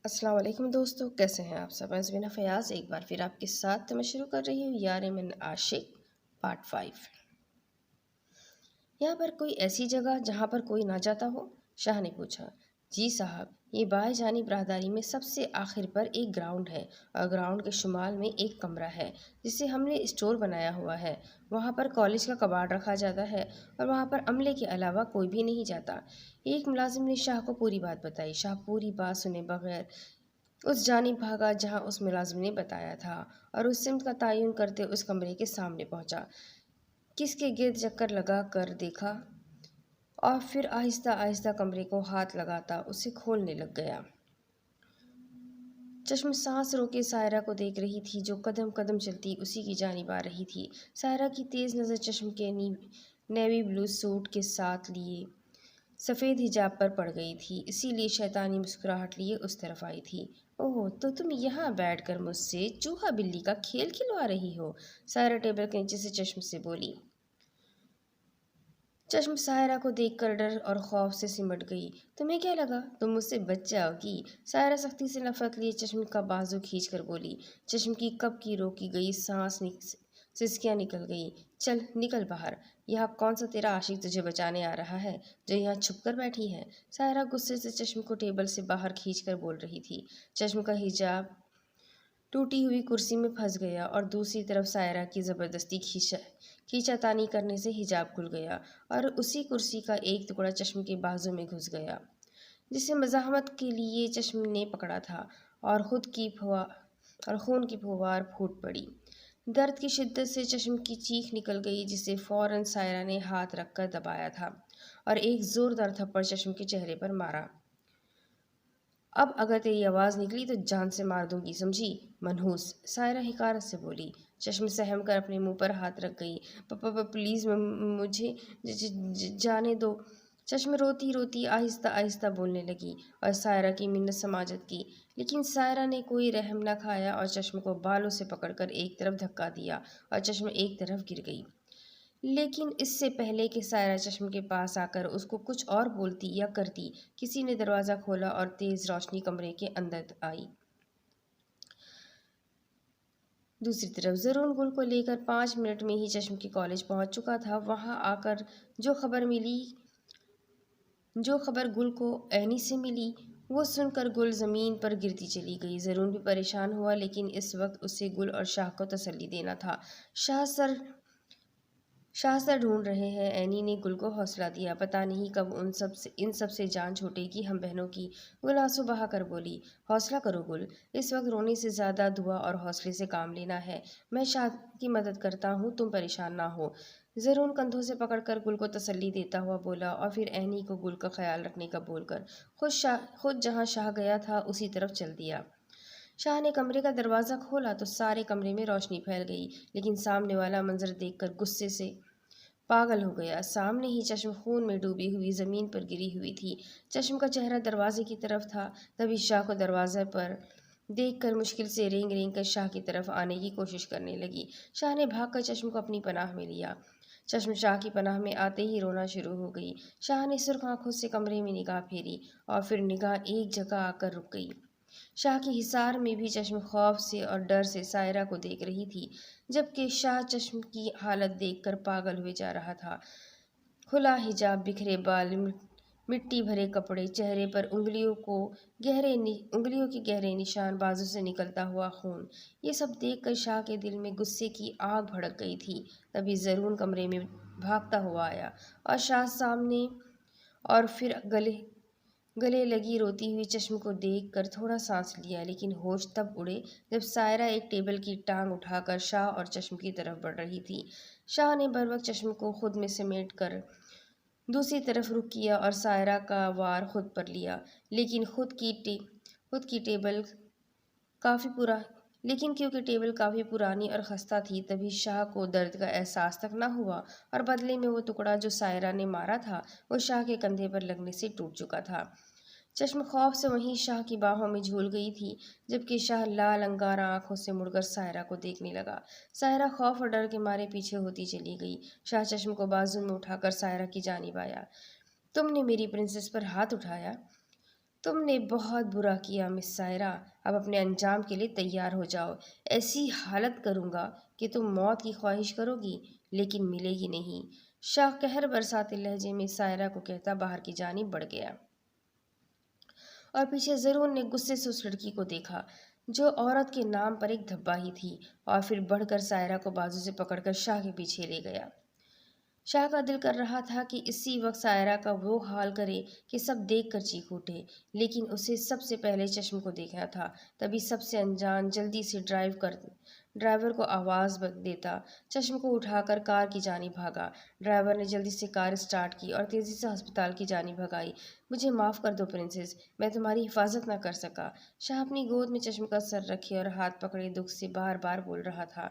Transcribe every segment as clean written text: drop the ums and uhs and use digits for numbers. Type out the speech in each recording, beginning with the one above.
السلام علیکم دوستو، کیسے ہیں آپ سب؟ میں زبینہ فیاض ایک بار پھر آپ کے ساتھ میں شروع کر رہی ہوں یار من عاشق پارٹ 5۔ یہاں پر کوئی ایسی جگہ جہاں پر کوئی نہ جاتا ہو؟ شاہ نے پوچھا۔ جی صاحب، یہ بائیں جانب راہداری میں سب سے آخر پر ایک گراؤنڈ ہے، اور گراؤنڈ کے شمال میں ایک کمرہ ہے جسے ہم نے اسٹور بنایا ہوا ہے۔ وہاں پر کالج کا کباڑ رکھا جاتا ہے اور وہاں پر عملے کے علاوہ کوئی بھی نہیں جاتا۔ ایک ملازم نے شاہ کو پوری بات بتائی۔ شاہ پوری بات سنے بغیر اس جانب بھاگا جہاں اس ملازم نے بتایا تھا اور اس سمت کا تعین کرتے اس کمرے کے سامنے پہنچا۔ کس کے گرد چکر لگا کر دیکھا اور پھر آہستہ آہستہ کمرے کو ہاتھ لگاتا اسے کھولنے لگ گیا۔ چشم سانس روکے سائرہ کو دیکھ رہی تھی جو قدم قدم چلتی اسی کی جانب آ رہی تھی۔ سائرہ کی تیز نظر چشم کے نیوی بلو سوٹ کے ساتھ لیے سفید حجاب پر پڑ گئی تھی، اسی لیے شیطانی مسکراہٹ لیے اس طرف آئی تھی۔ اوہ، تو تم یہاں بیٹھ کر مجھ سے چوہا بلی کا کھیل کھلوا رہی ہو؟ سائرہ ٹیبل کے نیچے سے چشم سے بولی۔ چشم سائرہ کو دیکھ کر ڈر اور خوف سے سمٹ گئی۔ تمہیں کیا لگا تم مجھ سے بچ جاؤ گی؟ سائرہ سختی سے نفرت لیے چشم کا بازو کھینچ کر بولی۔ چشم کی کب کی روکی گئی سانس سسکیاں نکل گئی۔ چل نکل باہر، یہاں کون سا تیرا عاشق تجھے بچانے آ رہا ہے جو یہاں چھپ کر بیٹھی ہے؟ سائرہ غصے سے چشم کو ٹیبل سے باہر کھینچ کر بول رہی تھی۔ چشم کا حجاب ٹوٹی ہوئی کرسی میں پھنس گیا اور دوسری طرف سائرہ کی زبردستی کھینچا تانی کرنے سے حجاب کھل گیا اور اسی کرسی کا ایک ٹکڑا چشم کے بازو میں گھس گیا جسے مزاحمت کے لیے چشم نے پکڑا تھا اور خون کی پھوار پھوٹ پڑی۔ درد کی شدت سے چشم کی چیخ نکل گئی جسے فوراً سائرہ نے ہاتھ رکھ کر دبایا تھا اور ایک زوردار تھپڑ چشم کے چہرے پر مارا۔ اب اگر تیری آواز نکلی تو جان سے مار دوں گی، سمجھی منحوس؟ سائرہ حقارت سے بولی۔ چشم سہم کر اپنے منہ پر ہاتھ رکھ گئی۔ پلیز مجھے جانے دو۔ چشم روتی روتی آہستہ آہستہ بولنے لگی اور سائرہ کی منت سماجت کی، لیکن سائرہ نے کوئی رحم نہ کھایا اور چشم کو بالوں سے پکڑ کر ایک طرف دھکا دیا اور چشم ایک طرف گر گئی۔ لیکن اس سے پہلے کہ سائرہ چشم کے پاس آ کر اس کو کچھ اور بولتی یا کرتی، کسی نے دروازہ کھولا اور تیز روشنی کمرے کے اندر آئی۔ دوسری طرف زرون گل کو لے کر 5 منٹ میں ہی چشم کے کالج پہنچ چکا تھا۔ وہاں آ کر جو خبر گل کو عینی سے ملی وہ سن کر گل زمین پر گرتی چلی گئی۔ زرون بھی پریشان ہوا، لیکن اس وقت اسے گل اور شاہ کو تسلی دینا تھا۔ شاہ سر ڈھونڈ رہے ہیں، عینی نے گل کو حوصلہ دیا۔ پتہ نہیں کب ان سب سے جان چھوٹے گی ہم بہنوں کی، گل آنسو بہا کر بولی۔ حوصلہ کرو گل، اس وقت رونے سے زیادہ دعا اور حوصلے سے کام لینا ہے۔ میں شاہ کی مدد کرتا ہوں، تم پریشان نہ ہو۔ زرون کندھوں سے پکڑ کر گل کو تسلی دیتا ہوا بولا اور پھر عینی کو گل کا خیال رکھنے کا بول کر خود جہاں شاہ گیا تھا اسی طرف چل دیا۔ شاہ نے کمرے کا دروازہ کھولا تو سارے کمرے میں روشنی پھیل گئی، لیکن سامنے والا منظر دیکھ کر غصے سے پاگل ہو گیا۔ سامنے ہی چشم خون میں ڈوبی ہوئی زمین پر گری ہوئی تھی۔ چشم کا چہرہ دروازے کی طرف تھا، تبھی شاہ کو دروازے پر دیکھ کر مشکل سے رینگ رینگ کر شاہ کی طرف آنے کی کوشش کرنے لگی۔ شاہ نے بھاگ کر چشم کو اپنی پناہ میں لیا۔ چشم شاہ کی پناہ میں آتے ہی رونا شروع ہو گئی۔ شاہ نے سرخ آنکھوں سے کمرے میں نگاہ پھیری اور پھر نگاہ ایک جگہ آ کر رک گئی۔ شاہ کی حصار میں بھی چشم خوف سے اور ڈر سے سائرہ کو دیکھ رہی تھی، جبکہ شاہ چشم کی حالت دیکھ کر پاگل ہوئے جا رہا تھا۔ کھلا حجاب، بکھرے بال، مٹی بھرے کپڑے، چہرے پر انگلیوں کے گہرے نشان، بازو سے نکلتا ہوا خون، یہ سب دیکھ کر شاہ کے دل میں غصے کی آگ بھڑک گئی تھی۔ تبھی زرون کمرے میں بھاگتا ہوا آیا اور شاہ سامنے اور پھر گلے لگی روتی ہوئی چشم کو دیکھ کر تھوڑا سانس لیا، لیکن ہوش تب اڑے جب سائرہ ایک ٹیبل کی ٹانگ اٹھا کر شاہ اور چشم کی طرف بڑھ رہی تھی۔ شاہ نے بروقت چشم کو خود میں سمیٹ کر دوسری طرف رخ کیا اور سائرہ کا وار خود پر لیا، لیکن کیونکہ ٹیبل کافی پرانی اور خستہ تھی، تبھی شاہ کو درد کا احساس تک نہ ہوا اور بدلے میں وہ ٹکڑا جو سائرہ نے مارا تھا وہ شاہ کے کندھے پر لگنے سے ٹوٹ چکا تھا۔ چشم خوف سے وہیں شاہ کی باہوں میں جھول گئی تھی، جبکہ شاہ لال انگارہ آنکھوں سے مڑ کر سائرہ کو دیکھنے لگا۔ سائرہ خوف اور ڈر کے مارے پیچھے ہوتی چلی گئی۔ شاہ چشم کو بازو میں اٹھا کر سائرہ کی جانب آیا۔ تم نے میری پرنسس پر ہاتھ اٹھایا؟ تم نے بہت برا کیا مس سائرہ، اب اپنے انجام کے لیے تیار ہو جاؤ۔ ایسی حالت کروں گا کہ تم موت کی خواہش کرو گی لیکن ملے گی نہیں۔ شاہ قہر برساتے لہجے میں سائرہ کو کہتا باہر کی جانب بڑھ گیا اور پیچھے زرون نے غصے سے اس لڑکی کو دیکھا جو عورت کے نام پر ایک دھبا ہی تھی، اور پھر بڑھ کر سائرہ کو بازو سے پکڑ کر شاہ کے پیچھے لے گیا۔ شاہ کا دل کر رہا تھا کہ اسی وقت سائرہ کا وہ حال کرے کہ سب دیکھ کر چیخ اٹھے، لیکن اسے سب سے پہلے چشم کو دیکھنا تھا۔ تبھی سب سے انجان جلدی سے ڈرائیور کو آواز دیتا چشم کو اٹھا کر کار کی جانب بھاگا۔ ڈرائیور نے جلدی سے کار اسٹارٹ کی اور تیزی سے ہسپتال کی جانب بھگائی۔ مجھے معاف کر دو پرنسس، میں تمہاری حفاظت نہ کر سکا۔ شاہ اپنی گود میں چشم کا سر رکھے اور ہاتھ پکڑے دکھ سے بار بار بول رہا تھا۔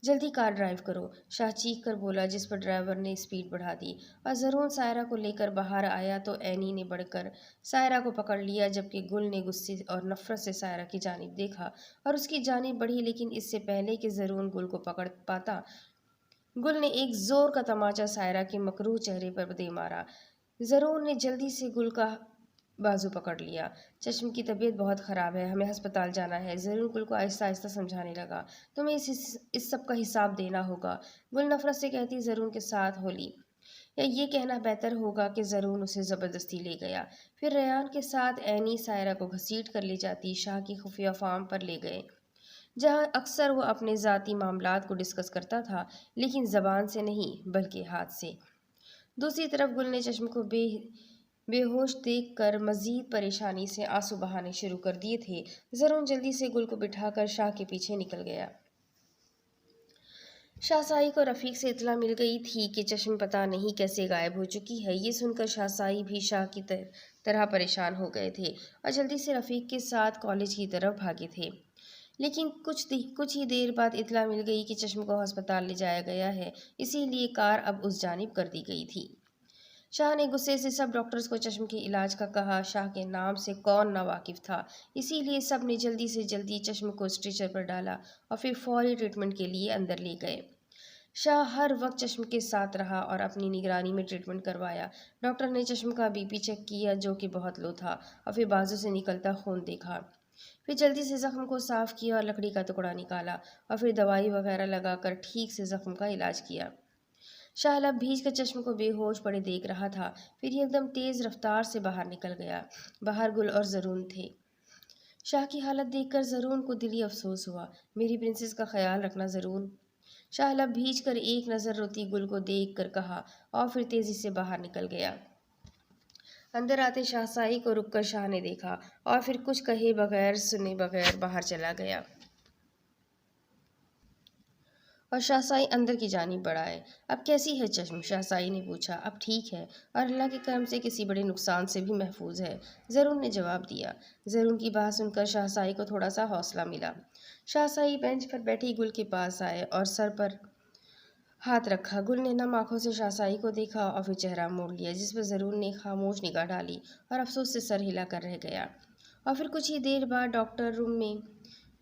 جلدی کار ڈرائیو کرو، شاہ چیخ کر بولا، جس پر ڈرائیور نے اسپیڈ بڑھا دی۔ اور زرون سائرہ کو لے کر باہر آیا تو اینی نے بڑھ کر سائرہ کو پکڑ لیا، جبکہ گل نے غصے اور نفرت سے سائرہ کی جانب دیکھا اور اس کی جانب بڑھی، لیکن اس سے پہلے کہ زرون گل کو پکڑ پاتا، گل نے ایک زور کا تماچا سائرہ کے مکروہ چہرے پر دے مارا۔ زرون نے جلدی سے گل کا بازو پکڑ لیا۔ چشم کی طبیعت بہت خراب ہے، ہمیں ہسپتال جانا ہے، زرون گل کو آہستہ آہستہ سمجھانے لگا۔ تمہیں اس سب کا حساب دینا ہوگا، گل نفرت سے کہتی زرون کے ساتھ ہولی۔ یا یہ کہنا بہتر ہوگا کہ زرون اسے زبردستی لے گیا۔ پھر ریان کے ساتھ اینی سائرہ کو گھسیٹ کر لے جاتی شاہ کی خفیہ فارم پر لے گئے، جہاں اکثر وہ اپنے ذاتی معاملات کو ڈسکس کرتا تھا، لیکن زبان سے نہیں بلکہ ہاتھ سے۔ دوسری طرف گل نے چشم کو بے ہوش دیکھ کر مزید پریشانی سے آنسو بہانے شروع کر دیے تھے۔ زرون جلدی سے گل کو بٹھا کر شاہ کے پیچھے نکل گیا۔ شاہ سائی کو رفیق سے اطلاع مل گئی تھی کہ چشم پتہ نہیں کیسے غائب ہو چکی ہے۔ یہ سن کر شاہ سائی بھی شاہ کی طرح پریشان ہو گئے تھے اور جلدی سے رفیق کے ساتھ کالج کی طرف بھاگے تھے، لیکن کچھ ہی دیر بعد اطلاع مل گئی کہ چشم کو ہسپتال لے جایا گیا ہے، اسی لیے کار اب اس جانب کر دی گئی تھی۔ شاہ نے غصے سے سب ڈاکٹرز کو چشم کے علاج کا کہا۔ شاہ کے نام سے کون نا واقف تھا، اسی لیے سب نے جلدی سے جلدی چشم کو اسٹریچر پر ڈالا اور پھر فوری ٹریٹمنٹ کے لیے اندر لے گئے۔ شاہ ہر وقت چشم کے ساتھ رہا اور اپنی نگرانی میں ٹریٹمنٹ کروایا۔ ڈاکٹر نے چشم کا بی پی چیک کیا جو کہ بہت لو تھا، اور پھر بازو سے نکلتا خون دیکھا۔ پھر جلدی سے زخم کو صاف کیا اور لکڑی کا ٹکڑا نکالا، اور پھر دوائی وغیرہ لگا کر ٹھیک سے زخم کا علاج کیا۔ شاہ لب بھیج کر چشم کو بے ہوش پڑے دیکھ رہا تھا، پھر یہ ایک دم تیز رفتار سے باہر نکل گیا۔ باہر گل اور زرون تھے۔ شاہ کی حالت دیکھ کر زرون کو دلی افسوس ہوا۔ میری پرنسس کا خیال رکھنا زرون، شاہ لب بھیج کر ایک نظر روتی گل کو دیکھ کر کہا، اور پھر تیزی سے باہر نکل گیا۔ اندر آتے شاہ سائی کو رک کر شاہ نے دیکھا اور پھر کچھ کہے بغیر سنے بغیر باہر چلا گیا اور شاہ سائی اندر کی جانب بڑھ آئے۔ اب کیسی ہے چشم؟ شاہ سائی نے پوچھا۔ اب ٹھیک ہے اور اللہ کے کرم سے کسی بڑے نقصان سے بھی محفوظ ہے، زرون نے جواب دیا۔ زرون کی بات سن کر شاہ سائی کو تھوڑا سا حوصلہ ملا۔ شاہ سائی بینچ پر بیٹھی گل کے پاس آئے اور سر پر ہاتھ رکھا۔ گل نے نم آنکھوں سے شاہ سائی کو دیکھا اور پھر چہرہ موڑ لیا، جس پر زرون نے خاموش نگاہ ڈالی اور افسوس سے سر ہلا کر رہ گیا۔ اور پھر کچھ ہی دیر بعد ڈاکٹر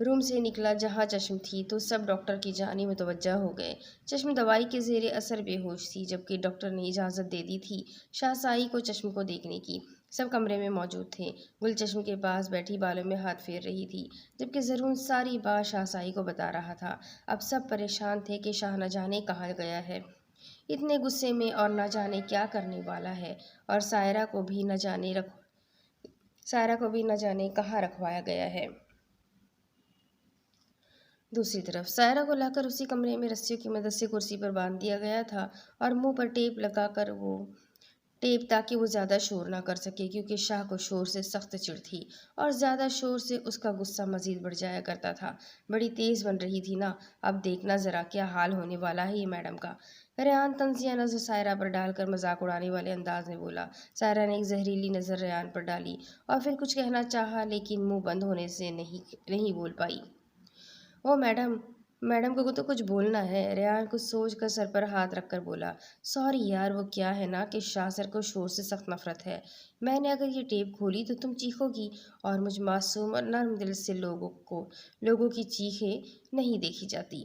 روم سے نکلا جہاں چشم تھی، تو سب ڈاکٹر کی جانب متوجہ ہو گئے۔ چشم دوائی کے زیر اثر بے ہوش تھی، جبکہ ڈاکٹر نے اجازت دے دی تھی شاہ سائی کو چشم کو دیکھنے کی۔ سب کمرے میں موجود تھے۔ گل چشم کے پاس بیٹھی بالوں میں ہاتھ پھیر رہی تھی، جبکہ زرون ساری بات شاہ سائی کو بتا رہا تھا۔ اب سب پریشان تھے کہ شاہ نہ جانے کہاں گیا ہے، اتنے غصے میں، اور نہ جانے کیا کرنے والا ہے، اور سائرہ کو بھی نہ جانے کہاں رکھوایا گیا ہے۔ دوسری طرف سائرہ کو لا کر اسی کمرے میں رسیوں کی مدد سے کرسی پر باندھ دیا گیا تھا اور منہ پر ٹیپ لگا کر تاکہ وہ زیادہ شور نہ کر سکے، کیونکہ شاہ کو شور سے سخت چڑ تھی اور زیادہ شور سے اس کا غصہ مزید بڑھ جایا کرتا تھا۔ بڑی تیز بن رہی تھی نا، اب دیکھنا ذرا کیا حال ہونے والا ہے یہ میڈم کا۔ ریان طنزیہ نظر سائرہ پر ڈال کر مذاق اڑانے والے انداز میں بولا۔ سائرہ نے ایک زہریلی نظر ریان پر ڈالی اور پھر کچھ کہنا چاہا، لیکن منہ بند ہونے سے نہیں بول پائی۔ او میڈم کو تو کچھ بولنا ہے، ریان کچھ سوچ کر سر پر ہاتھ رکھ کر بولا۔ سوری یار، وہ کیا ہے نا کہ شاہ سر کو شور سے سخت نفرت ہے۔ میں نے اگر یہ ٹیپ کھولی تو تم چیخو گی، اور مجھ معصوم اور نرم دل سے لوگوں کی چیخیں نہیں دیکھی جاتی۔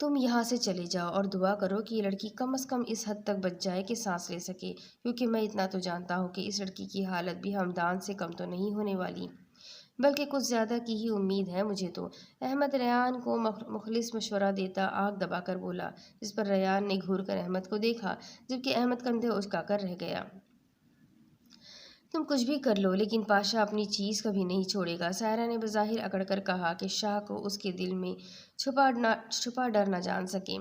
تم یہاں سے چلے جاؤ اور دعا کرو کہ یہ لڑکی کم از کم اس حد تک بچ جائے کہ سانس لے سکے، کیونکہ میں اتنا تو جانتا ہوں کہ اس لڑکی کی حالت بھی ہمدان سے کم تو نہیں ہونے والی، بلکہ کچھ زیادہ کی ہی امید ہے مجھے تو۔ احمد ریان کو مخلص مشورہ دیتا آنکھ دبا کر بولا، جس پر ریان نے گھور کر احمد کو دیکھا، جبکہ احمد کندھے اچکا کر رہ گیا۔ تم کچھ بھی کر لو لیکن پاشا اپنی چیز کبھی نہیں چھوڑے گا، سائرہ نے بظاہر اکڑ کر کہا کہ شاہ کو اس کے دل میں چھپا ڈر نہ جان سکے۔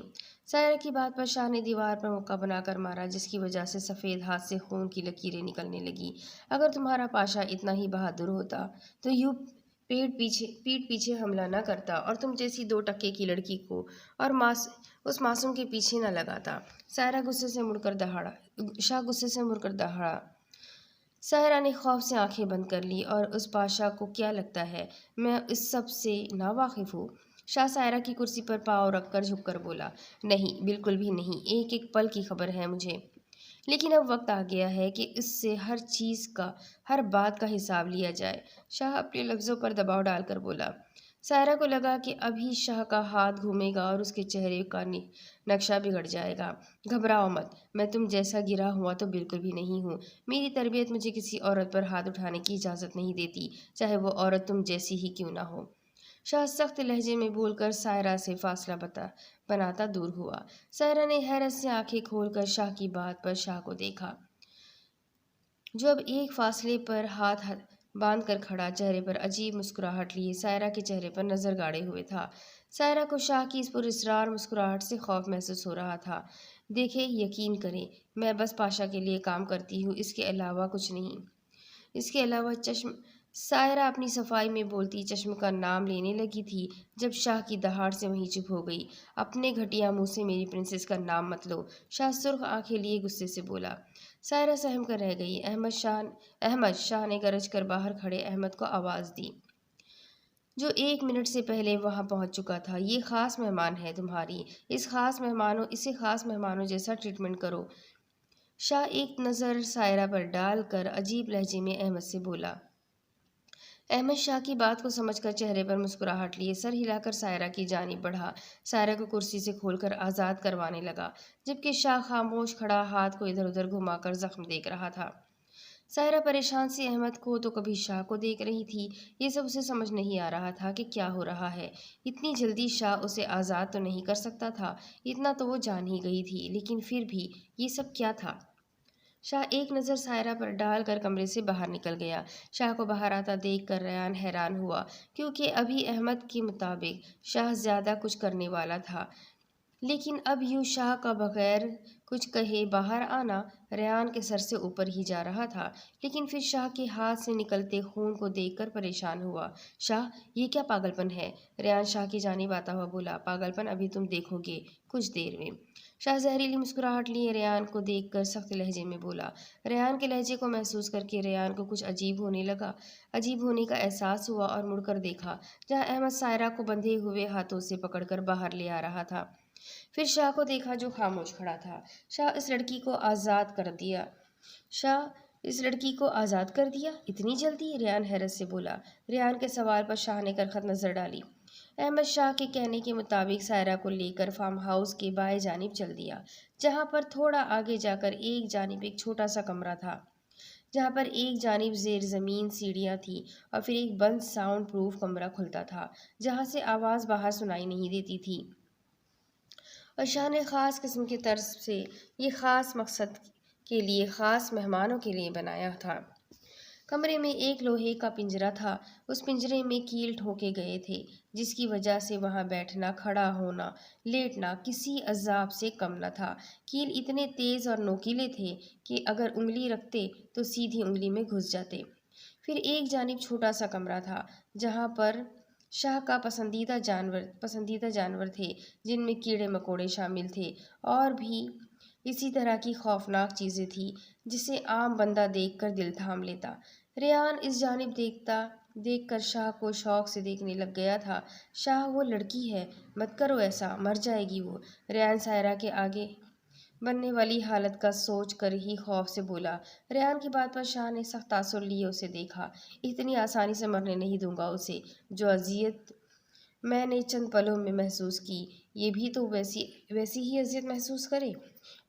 سائرہ کی بات پر شاہ نے دیوار پر مکہ بنا کر مارا، جس کی وجہ سے سفید ہاتھ سے خون کی لکیریں نکلنے لگی۔ اگر تمہارا پاشا اتنا ہی بہادر ہوتا تو یوں پیٹ پیچھے حملہ نہ کرتا اور تم جیسی 2 ٹکے کی لڑکی کو اور اس معصوم کے پیچھے نہ لگاتا۔ شاہ غصے سے مڑ کر دہاڑا۔ سائرہ نے خوف سے آنکھیں بند کر لی، اور اس پاشا کو کیا لگتا ہے میں اس سب سے ناواقف ہوں؟ شاہ سائرہ کی کرسی پر پاؤں رکھ کر جھک کر بولا، نہیں، بالکل بھی نہیں، ایک ایک پل کی خبر ہے مجھے، لیکن اب وقت آ گیا ہے کہ اس سے ہر چیز کا، ہر بات کا حساب لیا جائے۔ شاہ اپنے لفظوں پر دباؤ ڈال کر بولا۔ سائرہ کو لگا کہ ابھی شاہ کا ہاتھ گھومے گا اور اس کے چہرے کا نقشہ بگڑ جائے گا۔ گھبراؤ مت، میں تم جیسا گرا ہوا تو بالکل بھی نہیں ہوں۔ میری تربیت مجھے کسی عورت پر ہاتھ اٹھانے کی اجازت نہیں دیتی، چاہے وہ عورت تم جیسی ہی کیوں نہ ہو۔ شاہ سخت لہجے میں بول کر سائرہ سے فاصلہ بناتا دور ہوا۔ سائرہ نے حیرت سے آنکھیں کھول کر شاہ کی بات پر شاہ کو دیکھا، جو اب ایک فاصلے پر ہاتھ باندھ کر کھڑا، چہرے پر عجیب مسکراہٹ لیے سائرہ کے چہرے پر نظر گاڑے ہوئے تھا۔ سائرہ کو شاہ کی اس پراسرار مسکراہٹ سے خوف محسوس ہو رہا تھا۔ دیکھیں، یقین کریں، میں بس پاشا کے لیے کام کرتی ہوں، اس کے علاوہ کچھ نہیں۔ اس کے علاوہ سائرہ اپنی صفائی میں بولتی چشم کا نام لینے لگی تھی جب شاہ کی دہاڑ سے وہیں چپ ہو گئی۔ اپنے گھٹیا منہ سے میری پرنسس کا نام مت لو، شاہ سرخ آنکھیں لیے غصے سے بولا۔ سائرہ سہم کر رہ گئی۔ احمد، شاہ نے گرج کر باہر کھڑے احمد کو آواز دی، جو 1 منٹ سے پہلے وہاں پہنچ چکا تھا۔ یہ خاص مہمان ہے تمہاری، اسے خاص مہمانوں جیسا ٹریٹمنٹ کرو۔ شاہ ایک نظر سائرہ پر ڈال کر عجیب لہجے میں احمد سے بولا۔ احمد شاہ کی بات کو سمجھ کر چہرے پر مسکراہٹ لیے سر ہلا کر سائرہ کی جانب بڑھا، سائرہ کو کرسی سے کھول کر آزاد کروانے لگا، جبکہ شاہ خاموش کھڑا ہاتھ کو ادھر ادھر گھما کر زخم دیکھ رہا تھا۔ سائرہ پریشان سی احمد کو تو کبھی شاہ کو دیکھ رہی تھی، یہ سب اسے سمجھ نہیں آ رہا تھا کہ کیا ہو رہا ہے۔ اتنی جلدی شاہ اسے آزاد تو نہیں کر سکتا تھا، اتنا تو وہ جان ہی گئی تھی، لیکن پھر بھی یہ سب کیا تھا؟ شاہ ایک نظر سائرہ پر ڈال کر کمرے سے باہر نکل گیا۔ شاہ کو باہر آتا دیکھ کر ریان حیران ہوا، کیونکہ ابھی احمد کے مطابق شاہ زیادہ کچھ کرنے والا تھا، لیکن اب یوں شاہ کا بغیر کچھ کہے باہر آنا ریان کے سر سے اوپر ہی جا رہا تھا۔ لیکن پھر شاہ کے ہاتھ سے نکلتے خون کو دیکھ کر پریشان ہوا۔ شاہ، یہ کیا پاگل پن ہے؟ ریان شاہ کی جانب آتا ہوا بولا۔ پاگل پن ابھی تم دیکھو گے کچھ دیر میں، شاہ زہریلی مسکراہٹ لیے ریان کو دیکھ کر سخت لہجے میں بولا۔ ریان کے لہجے کو محسوس کر کے ریان کو کچھ عجیب ہونے کا احساس ہوا اور مڑ کر دیکھا جہاں احمد سائرہ کو بندھے ہوئے ہاتھوں سے پکڑ کر باہر لے آ رہا تھا۔ پھر شاہ کو دیکھا جو خاموش کھڑا تھا۔ شاہ، اس لڑکی کو آزاد کر دیا اتنی جلدی؟ ریان حیرت سے بولا۔ ریان کے سوال پر شاہ نے کرخت نظر ڈالی۔ احمد شاہ کے کہنے کے مطابق سائرہ کو لے کر فارم ہاؤس کے بائیں جانب چل دیا، جہاں پر تھوڑا آگے جا کر ایک جانب ایک چھوٹا سا کمرہ تھا، جہاں پر ایک جانب زیر زمین سیڑھیاں تھیں اور پھر ایک بند ساؤنڈ پروف کمرہ کھلتا تھا جہاں سے آواز باہر سنائی نہیں دیتی تھی، اور شاہ نے خاص قسم کے طرز سے یہ خاص مقصد کے لیے خاص مہمانوں کے لیے بنایا تھا۔ کمرے میں ایک لوہے کا پنجرا تھا، اس پنجرے میں کیل ٹھوکے گئے تھے، جس کی وجہ سے وہاں بیٹھنا، کھڑا ہونا، لیٹنا کسی عذاب سے کم نہ تھا۔ کیل اتنے تیز اور نوکیلے تھے کہ اگر انگلی رکھتے تو سیدھی انگلی میں گھس جاتے۔ پھر ایک جانب چھوٹا سا کمرہ تھا جہاں پر شاہ کا پسندیدہ جانور تھے، جن میں کیڑے مکوڑے شامل تھے اور بھی اسی طرح کی خوفناک چیزیں تھیں جسے عام بندہ دیکھ کر دل تھام لیتا۔ ریان اس جانب دیکھ کر شاہ کو شوق سے دیکھنے لگ گیا تھا۔ شاہ، وہ لڑکی ہے، مت کرو ایسا، مر جائے گی وہ۔ ریان سائرہ کے آگے بننے والی حالت کا سوچ کر ہی خوف سے بولا۔ ریان کی بات پر شاہ نے سخت تاثر لیے اسے دیکھا۔ اتنی آسانی سے مرنے نہیں دوں گا اسے، جو اذیت میں نے چند پلوں میں محسوس کی، یہ بھی تو ویسی ہی اذیت محسوس کرے۔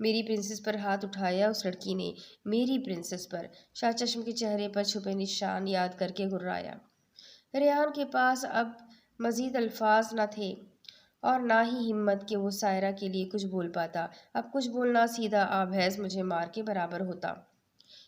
میری پرنسس پر ہاتھ اٹھایا اس لڑکی نے۔ میری پرنسس پر؟ شاہ چشم کے چہرے پر چھپے نشان یاد کر کے گھرایا۔ ریحان کے پاس اب مزید الفاظ نہ تھے اور نہ ہی ہمت کہ وہ سائرہ کے لیے کچھ بول پاتا۔ اب کچھ بولنا سیدھا آبحیث مجھے مار کے برابر ہوتا،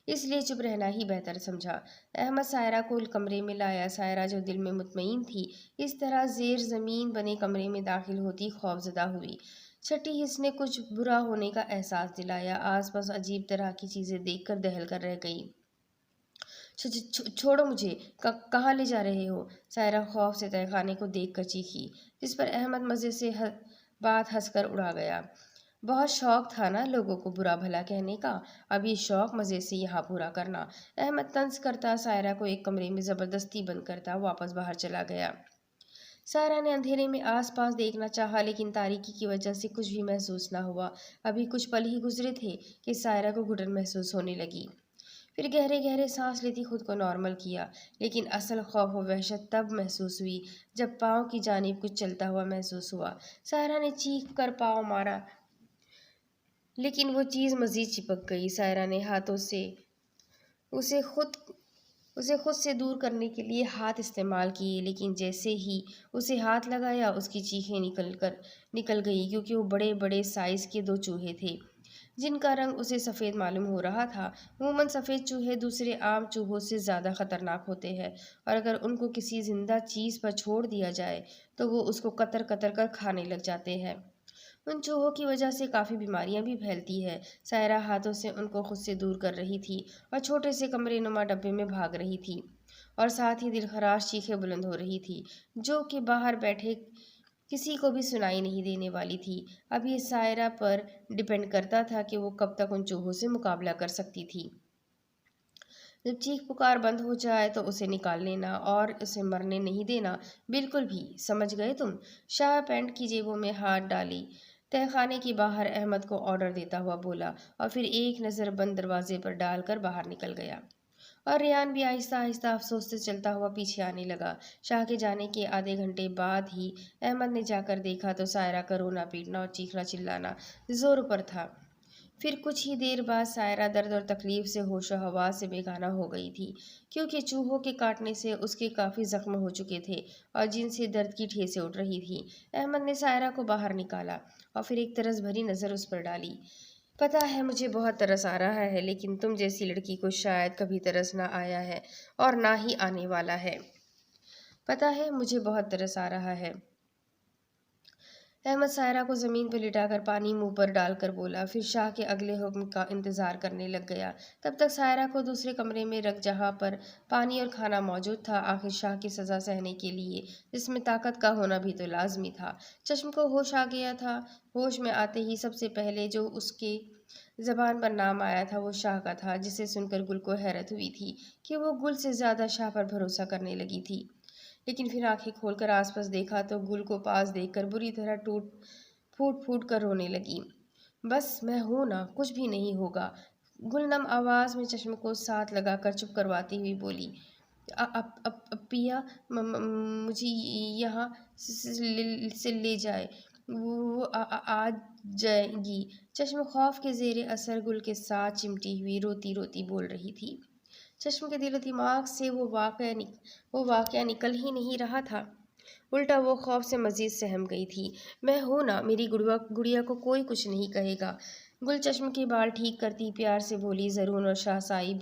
اس لیے چپ رہنا ہی بہتر سمجھا۔ احمد سائرہ کو کمرے میں لایا۔ سائرہ جو دل میں مطمئن تھی، اس طرح زیر زمین بنے کمرے میں داخل ہوتی خوفزدہ ہوئی۔ چھٹی حس نے کچھ برا ہونے کا احساس دلایا۔ آس پاس عجیب طرح کی چیزیں دیکھ کر دہل کر رہ گئی۔ چھوڑو مجھے، کہاں لے جا رہے ہو؟ سائرہ خوف سے تہہ خانے کو دیکھ کر چیخی، جس پر احمد مزے سے بات ہنس کر اڑا گیا۔ بہت شوق تھا نا لوگوں کو برا بھلا کہنے کا، اب یہ شوق مزے سے یہاں پورا کرنا۔ احمد طنز کرتا سائرہ کو ایک کمرے میں زبردستی بند کرتا واپس باہر چلا گیا۔ سائرہ نے اندھیرے میں آس پاس دیکھنا چاہا، لیکن تاریکی کی وجہ سے کچھ بھی محسوس نہ ہوا۔ ابھی کچھ پل ہی گزرے تھے کہ سائرہ کو گھٹن محسوس ہونے لگی۔ پھر گہرے گہرے سانس لیتی خود کو نارمل کیا، لیکن اصل خوف و وحشت تب محسوس ہوئی جب پاؤں کی جانب کچھ چلتا ہوا محسوس ہوا۔ سائرہ نے چیخ کر پاؤں مارا، لیکن وہ چیز مزید چپک گئی۔ سائرہ نے ہاتھوں سے اسے خود سے دور کرنے کے لیے ہاتھ استعمال کیے، لیکن جیسے ہی اسے ہاتھ لگایا اس کی چیخیں نکل گئی، کیونکہ وہ بڑے بڑے سائز کے دو چوہے تھے جن کا رنگ اسے سفید معلوم ہو رہا تھا۔ عموماً سفید چوہے دوسرے عام چوہوں سے زیادہ خطرناک ہوتے ہیں، اور اگر ان کو کسی زندہ چیز پر چھوڑ دیا جائے تو وہ اس کو قطر قطر کر کھانے لگ جاتے ہیں۔ ان چوہوں کی وجہ سے کافی بیماریاں بھی پھیلتی ہیں۔ سائرہ ہاتھوں سے ان کو خود سے دور کر رہی تھی اور چھوٹے سے کمرے نما ڈبے میں بھاگ رہی تھی، اور ساتھ ہی دلخراش چیخیں بلند ہو رہی تھی جو کہ باہر بیٹھے کسی کو بھی سنائی نہیں دینے والی تھی۔ اب یہ سائرہ پر ڈیپینڈ کرتا تھا کہ وہ کب تک ان چوہوں سے مقابلہ کر سکتی تھی۔ جب چیخ پکار بند ہو جائے تو اسے نکال لینا اور اسے مرنے نہیں دینا، بالکل بھی، سمجھ گئے تم؟ شاہ پینٹ کی جیبوں میں ہاتھ ڈالی تہہ خانے کے باہر احمد کو آرڈر دیتا ہوا بولا، اور پھر ایک نظر بند دروازے پر ڈال کر باہر نکل گیا۔ اور ریحان بھی آہستہ آہستہ افسوس سے چلتا ہوا پیچھے آنے لگا۔ شاہ کے جانے کے آدھے گھنٹے بعد ہی احمد نے جا کر دیکھا تو سائرہ کا رونا پیٹنا اور چیخنا چلانا زور پر تھا۔ پھر کچھ ہی دیر بعد سائرہ درد اور تکلیف سے ہوش و حواس سے بیگانہ ہو گئی تھی، کیونکہ چوہوں کے کاٹنے سے اس کے کافی زخم ہو چکے تھے اور جن سے درد کی ٹھیسیں اٹھ رہی تھیں۔ احمد نے سائرہ کو باہر نکالا اور پھر ایک ترس بھری نظر اس پر ڈالی۔ پتہ ہے مجھے بہت ترس آ رہا ہے، لیکن تم جیسی لڑکی کو شاید کبھی ترس نہ آیا ہے اور نہ ہی آنے والا ہے۔ پتہ ہے مجھے بہت ترس آ رہا ہے۔ احمد سائرہ کو زمین پر لٹا کر پانی منہ پر ڈال کر بولا، پھر شاہ کے اگلے حکم کا انتظار کرنے لگ گیا۔ تب تک سائرہ کو دوسرے کمرے میں رکھ جہاں پر پانی اور کھانا موجود تھا، آخر شاہ کی سزا سہنے کے لیے جس میں طاقت کا ہونا بھی تو لازمی تھا۔ چشم کو ہوش آ گیا تھا۔ ہوش میں آتے ہی سب سے پہلے جو اس کے زبان پر نام آیا تھا وہ شاہ کا تھا، جسے سن کر گل کو حیرت ہوئی تھی کہ وہ گل سے زیادہ شاہ پر بھروسہ کرنے لگی تھی۔ لیکن پھر آنکھیں کھول کر آس پاس دیکھا تو گل کو پاس دیکھ کر بری طرح پھوٹ پھوٹ کر رونے لگی۔ بس میں ہوں نا، کچھ بھی نہیں ہوگا، گل نم آواز میں چشم کو ساتھ لگا کر چپ کرواتی ہوئی بولی۔ اپیا مجھے یہاں سے لے جائے، وہ آ جائے گی۔ چشم خوف کے زیر اثر گل کے ساتھ چمٹی ہوئی روتی روتی بول رہی تھی۔ چشم کے دل و دماغ سے وہ واقعہ نکل ہی نہیں رہا تھا، الٹا وہ خوف سے مزید سہم گئی تھی۔ میں ہوں نا، میری گڑیا کو کوئی کچھ نہیں کہے گا۔ گل چشم کے بال ٹھیک کرتی پیار سے بولی۔ زرون اور شاہ سائی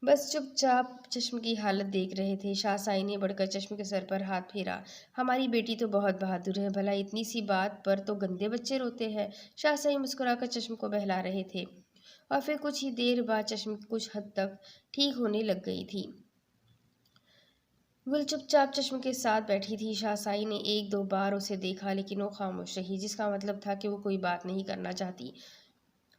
بس چپ چاپ چشم کی حالت دیکھ رہے تھے۔ شاہ سائی نے بڑھ کر چشم کے سر پر ہاتھ پھیرا۔ ہماری بیٹی تو بہت بہادر ہے، بھلا اتنی سی بات پر تو گندے بچے روتے ہیں۔ شاہ سائی مسکرا کر چشم کو بہلا رہے تھے، اور پھر کچھ ہی دیر بعد چشم کچھ حد تک ٹھیک ہونے لگ گئی تھی۔ گل چپ چاپ چشم کے ساتھ بیٹھی تھی۔ شاہ سائی نے ایک دو بار اسے دیکھا، لیکن وہ خاموش رہی، جس کا مطلب تھا کہ وہ کوئی بات نہیں کرنا چاہتی۔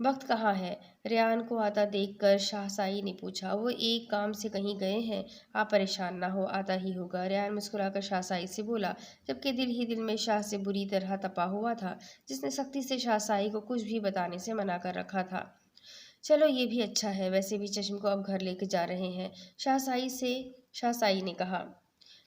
وقت کہاں ہے؟ ریحان کو آتا دیکھ کر شاہ سائی نے پوچھا۔ وہ ایک کام سے کہیں گئے ہیں، آپ پریشان نہ ہو، آتا ہی ہوگا، ریحان مسکرا کر شاہ سائی سے بولا، جبکہ دل ہی دل میں شاہ سے بری طرح تپا ہوا تھا، جس نے سختی سے شاہ سائی کو کچھ بھی بتانے سے منع کر رکھا تھا۔ چلو یہ بھی اچھا ہے، ویسے بھی چشم کو اب گھر لے کے جا رہے ہیں، شاہ سائی نے کہا۔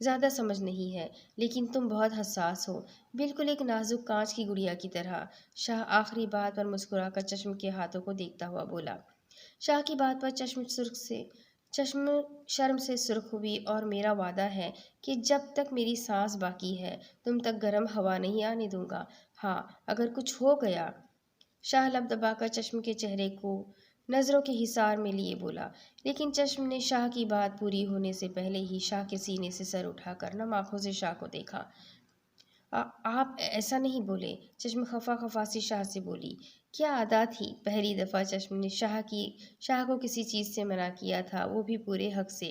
زیادہ سمجھ نہیں ہے، لیکن تم بہت حساس ہو، بالکل ایک نازک کانچ کی گڑیا کی طرح۔ شاہ آخری بات پر مسکرا کر چشم کے ہاتھوں کو دیکھتا ہوا بولا۔ شاہ کی بات پر چشم شرم سے سرخ ہوئی، اور میرا وعدہ ہے کہ جب تک میری سانس باقی ہے تم تک گرم ہوا نہیں آنے دوں گا۔ ہاں، اگر کچھ ہو گیا۔ شاہ لب دبا کر چشم کے چہرے کو نظروں کے حصار میں لیے بولا، لیکن چشم نے شاہ کی بات پوری ہونے سے پہلے ہی شاہ کے سینے سے سر اٹھا کر نم آنکھوں سے شاہ کو دیکھا۔ آپ ایسا نہیں بولے، چشم خفا خفا سی شاہ سے بولی۔ کیا ادا تھی، پہلی دفعہ چشم نے شاہ کو کسی چیز سے منع کیا تھا، وہ بھی پورے حق سے۔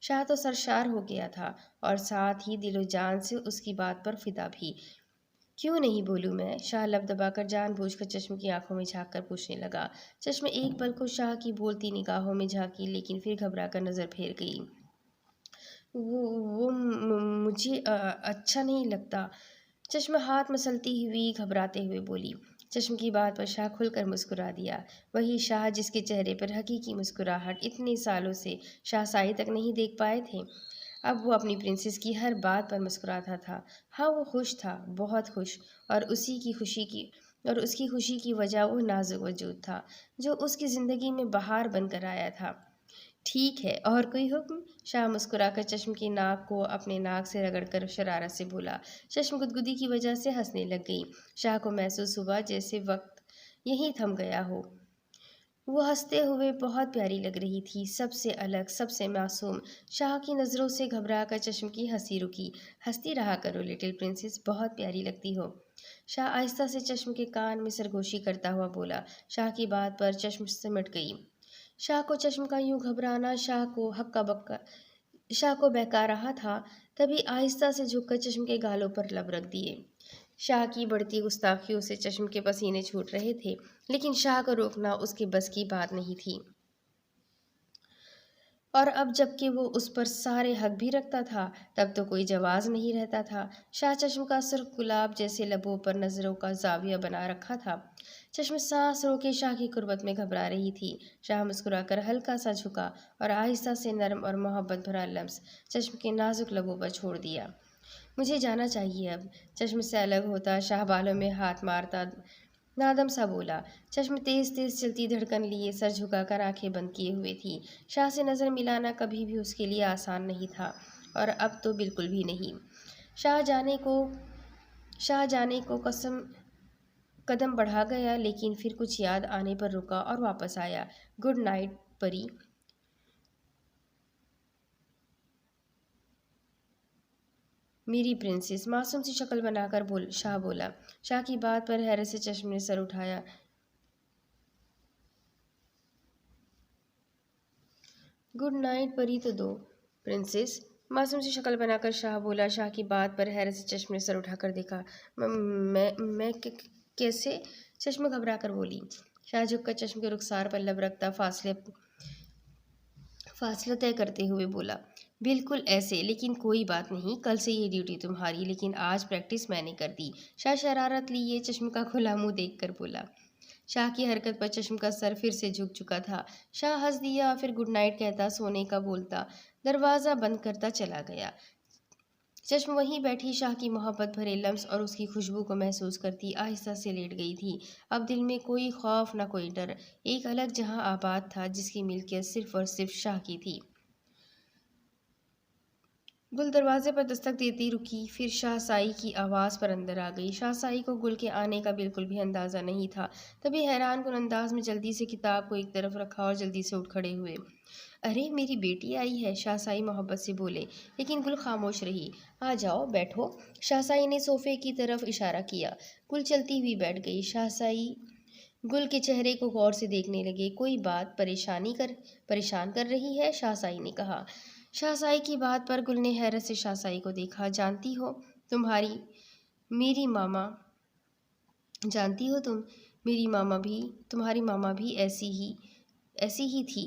شاہ تو سرشار ہو گیا تھا، اور ساتھ ہی دل و جان سے اس کی بات پر فدا بھی۔ کیوں نہیں بولوں میں؟ شاہ لب دبا کر جان بوجھ کر چشم کی آنکھوں میں جھانک کر پوچھنے لگا۔ چشم ایک پل کو شاہ کی بولتی نگاہوں میں جھانکی، لیکن پھر گھبرا کر نظر پھیر گئی۔ وہ مجھے اچھا نہیں لگتا، چشم ہاتھ مسلتی ہوئی گھبراتے ہوئے بولی۔ چشم کی بات پر شاہ کھل کر مسکرا دیا، وہی شاہ جس کے چہرے پر حقیقی مسکراہٹ اتنے سالوں سے شاہ سائی تک نہیں دیکھ پائے تھے۔ اب وہ اپنی پرنسس کی ہر بات پر مسکراتا تھا۔ ہاں، وہ خوش تھا، بہت خوش، اور اس کی خوشی کی وجہ وہ نازک وجود تھا جو اس کی زندگی میں بہار بن کر آیا تھا۔ ٹھیک ہے، اور کوئی حکم؟ شاہ مسکرا کر چشم کی ناک کو اپنے ناک سے رگڑ کر شرارت سے بولا۔ چشم گدگدی کی وجہ سے ہنسنے لگ گئی۔ شاہ کو محسوس ہوا جیسے وقت یہیں تھم گیا ہو۔ وہ ہنستے ہوئے بہت پیاری لگ رہی تھی، سب سے الگ، سب سے معصوم۔ شاہ کی نظروں سے گھبرا کر چشم کی ہنسی رکی۔ ہنستی رہا کرو لٹل پرنسس، بہت پیاری لگتی ہو۔ شاہ آہستہ سے چشم کے کان میں سرگوشی کرتا ہوا بولا۔ شاہ کی بات پر چشم سمٹ گئی۔ شاہ کو چشم کا یوں گھبرانا شاہ کو بہکا رہا تھا، تبھی آہستہ سے جھک کر چشم کے گالوں پر لب رکھ دیے۔ شاہ کی بڑھتی گستاخیوں سے چشم کے پسینے چھوٹ رہے تھے، لیکن شاہ کو روکنا اس کے بس کی بات نہیں تھی، اور اب جب کہ وہ اس پر سارے حق بھی رکھتا تھا، تب تو کوئی جواز نہیں رہتا تھا۔ شاہ چشم کا سرخ گلاب جیسے لبوں پر نظروں کا زاویہ بنا رکھا تھا۔ چشم سانس روکے شاہ کی قربت میں گھبرا رہی تھی۔ شاہ مسکرا کر ہلکا سا جھکا اور آہستہ سے نرم اور محبت بھرا لمس چشم کے نازک لبوں پر چھوڑ دیا۔ مجھے جانا چاہیے اب۔ چشم سے الگ ہوتا شاہ بالوں میں ہاتھ مارتا نادم سا بولا۔ چشم تیز تیز چلتی دھڑکن لیے سر جھکا کر آنکھیں بند کیے ہوئے تھی۔ شاہ سے نظر ملانا کبھی بھی اس کے لیے آسان نہیں تھا، اور اب تو بالکل بھی نہیں۔ شاہ جانے کو قدم بڑھا گیا، لیکن پھر کچھ یاد آنے پر رکا اور واپس آیا۔ گڈ نائٹ پری، میری پرنسس، معصوم سی شکل بنا کر شاہ بولا۔ شاہ کی بات پر حیرت سے چشم نے سر اٹھایا۔ گڈ نائٹ پری تو دو پرنسس، معصوم سی شکل بنا کر شاہ بولا۔ شاہ کی بات پر حیرت سے چشم نے سر اٹھا کر دیکھا۔ میں کیسے؟ چشم گھبرا کر بولی۔ شاہ جھک کر چشم کے رخسار پر لب رکھتا فاصلہ طے کرتے ہوئے بولا۔ بالکل ایسے، لیکن کوئی بات نہیں، کل سے یہ ڈیوٹی تمہاری، لیکن آج پریکٹس میں نے کر دی۔ شاہ شرارت لیے چشم کا کھلا منہ دیکھ کر بولا۔ شاہ کی حرکت پر چشم کا سر پھر سے جھک چکا تھا۔ شاہ ہنس دیا، پھر گڈ نائٹ کہتا سونے کا بولتا دروازہ بند کرتا چلا گیا۔ چشم وہیں بیٹھی شاہ کی محبت بھرے لمس اور اس کی خوشبو کو محسوس کرتی آہستہ سے لیٹ گئی تھی۔ اب دل میں کوئی خوف نہ کوئی ڈر، ایک الگ جہاں آباد تھا جس کی ملکیت صرف اور صرف شاہ کی تھی۔ گل دروازے پر دستک دیتی رکی، پھر شاہ سائی کی آواز پر اندر آ گئی۔ شاہ سائی کو گل کے آنے کا بالکل بھی اندازہ نہیں تھا، تبھی حیران کن انداز میں جلدی سے کتاب کو ایک طرف رکھا اور جلدی سے اٹھ کھڑے ہوئے۔ ارے، میری بیٹی آئی ہے، شاہ سائی محبت سے بولے، لیکن گل خاموش رہی۔ آ جاؤ، بیٹھو، شاہ سائی نے صوفے کی طرف اشارہ کیا۔ گل چلتی ہوئی بیٹھ گئی۔ شاہ سائی گل کے چہرے کو غور سے دیکھنے لگے۔ کوئی بات پریشان کر رہی ہے؟ شاہ سائی نے کہا۔ شاہ سائی کی بات پر گل نے حیرت سے شاہ سائی کو دیکھا۔ جانتی ہو تم، میری ماما بھی ایسی ہی تھی،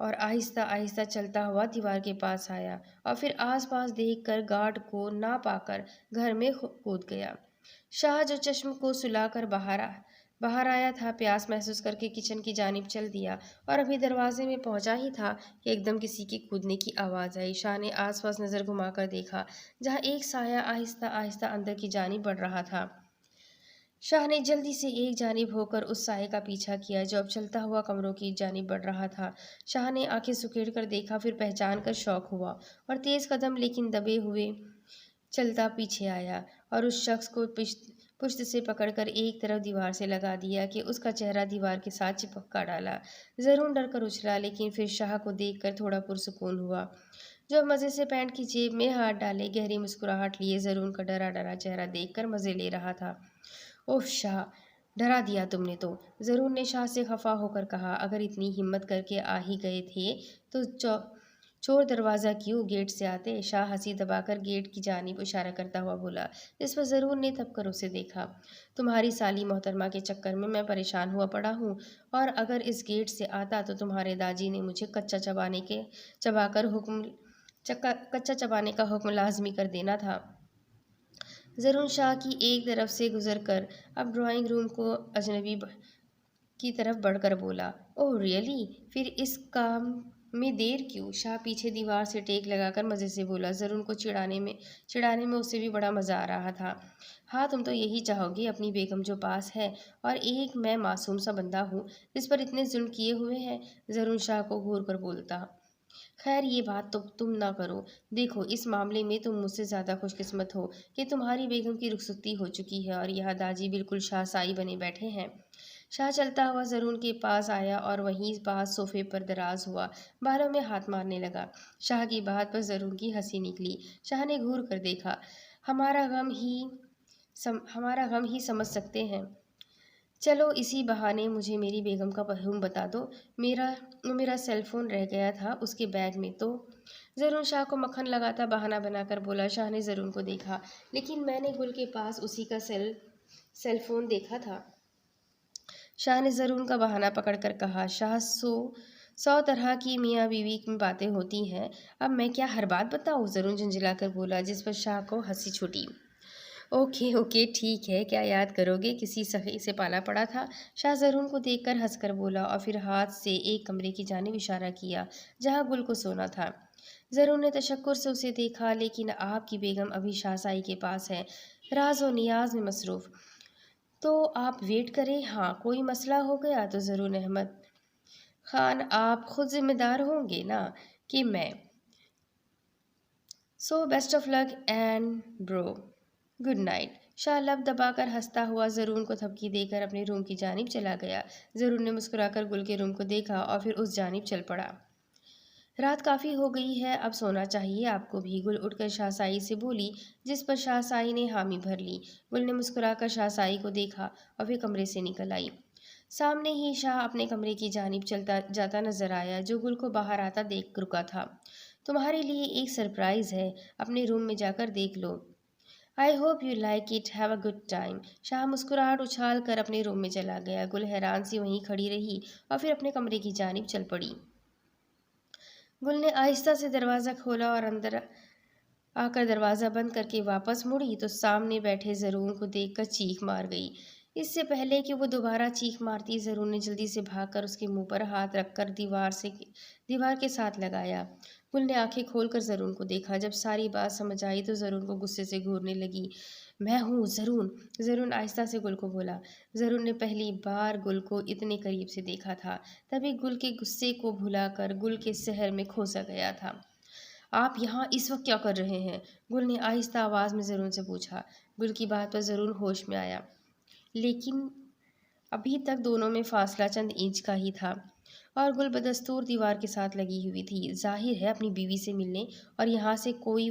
اور آہستہ آہستہ چلتا ہوا دیوار کے پاس آیا اور پھر آس پاس دیکھ کر گارڈ کو نہ پا کر گھر میں کود گیا۔ شاہ جو چشم کو سلا کر باہر آیا تھا، پیاس محسوس کر کے کچن کی جانب چل دیا اور ابھی دروازے میں پہنچا ہی تھا کہ ایک دم کسی کے کودنے کی آواز آئی۔ شاہ نے آس پاس نظر گھما کر دیکھا جہاں ایک سایہ آہستہ آہستہ اندر کی جانب بڑھ رہا تھا۔ شاہ نے جلدی سے ایک جانب ہو کر اس سائے کا پیچھا کیا جو اب چلتا ہوا کمروں کی جانب بڑھ رہا تھا۔ شاہ نے آنکھیں سکیڑ کر دیکھا، پھر پہچان کر شوق ہوا اور تیز قدم لیکن دبے ہوئے چلتا پیچھے آیا اور اس شخص کو پشت سے پکڑ کر ایک طرف دیوار سے لگا دیا کہ اس کا چہرہ دیوار کے ساتھ چپکا ڈالا۔ زرون ڈر کر اچھلا لیکن پھر شاہ کو دیکھ کر تھوڑا پرسکون ہوا جو مزے سے پینٹ کی جیب میں ہاتھ ڈالے گہری مسکراہٹ لیے زرون کا ڈرا ڈرا چہرہ دیکھ کر مزے لے رہا تھا۔ اوف شاہ، ڈرا دیا تم نے تو، زرون نے شاہ سے خفا ہو کر کہا۔ اگر اتنی ہمت کر کے آ ہی گئے تھے تو چور دروازہ کیوں گیٹ سے آتے؟ شاہ ہنسی دبا کر گیٹ کی جانب اشارہ کرتا ہوا بولا، جس پر زرون نے تب کر اسے دیکھا۔ تمہاری سالی محترمہ کے چکر میں پریشان ہوا پڑا ہوں اور اگر اس گیٹ سے آتا تو تمہارے داجی نے مجھے کچا چبانے کا حکم لازمی کر دینا تھا۔ زرون شاہ کی ایک طرف سے گزر کر اب ڈرائنگ روم کو اجنبی کی طرف بڑھ کر بولا، اوہ ریئلی؟ پھر اس کام میں دیر کیوں؟ شاہ پیچھے دیوار سے ٹیک لگا کر مزے سے بولا۔ زرون کو چڑھانے میں اسے بھی بڑا مزہ آ رہا تھا۔ ہاں تم تو یہی چاہو گی، اپنی بیگم جو پاس ہے اور ایک میں معصوم سا بندہ ہوں جس پر اتنے ظلم کیے ہوئے ہیں۔ زرون شاہ کو گھور کر بولتا، خیر یہ بات تو تم نہ کرو، دیکھو اس معاملے میں تم مجھ سے زیادہ خوش قسمت ہو کہ تمہاری بیگم کی رخصتی ہو چکی ہے اور یہاں داجی بالکل شاہ سائی بنے بیٹھے ہیں۔ شاہ چلتا ہوا زرون کے پاس آیا اور وہیں پاس صوفے پر دراز ہوا بالوں میں ہاتھ مارنے لگا۔ شاہ کی بات پر زرون کی ہنسی نکلی۔ شاہ نے گھور کر دیکھا، ہمارا غم ہی سمجھ سکتے ہیں، چلو اسی بہانے مجھے میری بیگم کا مرحوم بتا دو۔ میرا سیل فون رہ گیا تھا اس کے بیگ میں تو۔ زرون شاہ کو مکھن لگاتا بہانہ بنا کر بولا۔ شاہ نے زرون کو دیکھا، لیکن میں نے گل کے پاس اسی کا سیل فون دیکھا تھا۔ شاہ نے زرون کا بہانہ پکڑ کر کہا، شاہ سو طرح کی میاں بیوی میں باتیں ہوتی ہیں، اب میں کیا ہر بات بتاؤں؟ زرون جھنجھلا کر بولا، جس پر شاہ کو ہنسی چھوٹی۔ اوکے ٹھیک ہے، کیا یاد کرو گے کسی سخی سے پالا پڑا تھا؟ شاہ زرون کو دیکھ کر ہنس کر بولا اور پھر ہاتھ سے ایک کمرے کی جانب اشارہ کیا جہاں گل کو سونا تھا۔ زرون نے تشکر سے اسے دیکھا، لیکن آپ کی بیگم ابھی شاہ سائی کے پاس ہے، راز و نیاز میں مصروف، تو آپ ویٹ کریں۔ ہاں کوئی مسئلہ ہو گیا تو زرون احمد خان آپ خود ذمہ دار ہوں گے نا کہ میں؟ So best of luck and bro, good night. شاہ لب دبا کر ہنستا ہوا زرون کو تھپکی دے کر اپنے روم کی جانب چلا گیا۔ زرون نے مسکرا کر گل کے روم کو دیکھا اور پھر اس جانب چل پڑا۔ رات کافی ہو گئی ہے، اب سونا چاہیے آپ کو بھی، گل اٹھ کر شاہ سائی سے بولی، جس پر شاہ سائی نے حامی بھر لی۔ گل نے مسکرا کر شاہ سائی کو دیکھا اور پھر کمرے سے نکل آئی۔ سامنے ہی شاہ اپنے کمرے کی جانب چلتا جاتا نظر آیا جو گل کو باہر آتا دیکھ رکا تھا۔ تمہارے لیے ایک سرپرائز ہے، اپنے روم میں جا کر دیکھ لو۔ I hope you like it, have a good time۔ شاہ مسکراہٹ اچھال کر اپنے روم میں چلا گیا۔ گل حیران سی وہیں کھڑی رہی اور پھر اپنے کمرے کی جانب چل پڑی۔ گل نے آہستہ سے دروازہ کھولا اور اندر آ کر دروازہ بند کر کے واپس مڑی تو سامنے بیٹھے زرون کو دیکھ کر چیخ مار گئی۔ اس سے پہلے کہ وہ دوبارہ چیخ مارتی، زرون نے جلدی سے بھاگ کر اس کے منہ پر ہاتھ رکھ کر دیوار کے ساتھ لگایا۔ گل نے آنکھیں کھول کر زرون کو دیکھا۔ جب ساری بات سمجھ آئی تو زرون کو غصے سے گھورنے لگی۔ میں ہوں زرون آہستہ سے گل کو بولا۔ زرون نے پہلی بار گل کو اتنے قریب سے دیکھا تھا، تبھی گل کے غصے کو بھلا کر گل کے سحر میں کھو سا گیا تھا۔ آپ یہاں اس وقت کیا کر رہے ہیں؟ گل نے آہستہ آواز میں زرون سے پوچھا۔ گل کی بات پر زرون ہوش میں آیا، لیکن ابھی تک دونوں میں فاصلہ چند انچ کا ہی تھا اور گل بدستور دیوار کے ساتھ لگی ہوئی تھی۔ ظاہر ہے اپنی بیوی سے ملنے، اور یہاں سے کوئی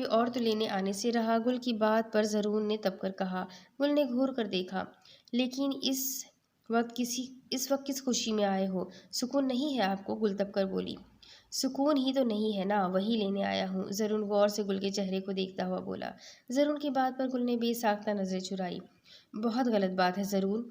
اور تو لینے آنے سے رہا۔ گل کی بات پر زرون نے تب کر کہا۔ گل نے گھور کر دیکھا، لیکن اس وقت کس خوشی میں آئے ہو؟ سکون نہیں ہے آپ کو؟ گل تب کر بولی۔ سکون ہی تو نہیں ہے نا، وہی لینے آیا ہوں، زرون غور سے گل کے چہرے کو دیکھتا ہوا بولا۔ زرون کی بات پر گل نے بے ساختہ نظریں چرائی۔ بہت غلط بات ہے زرون،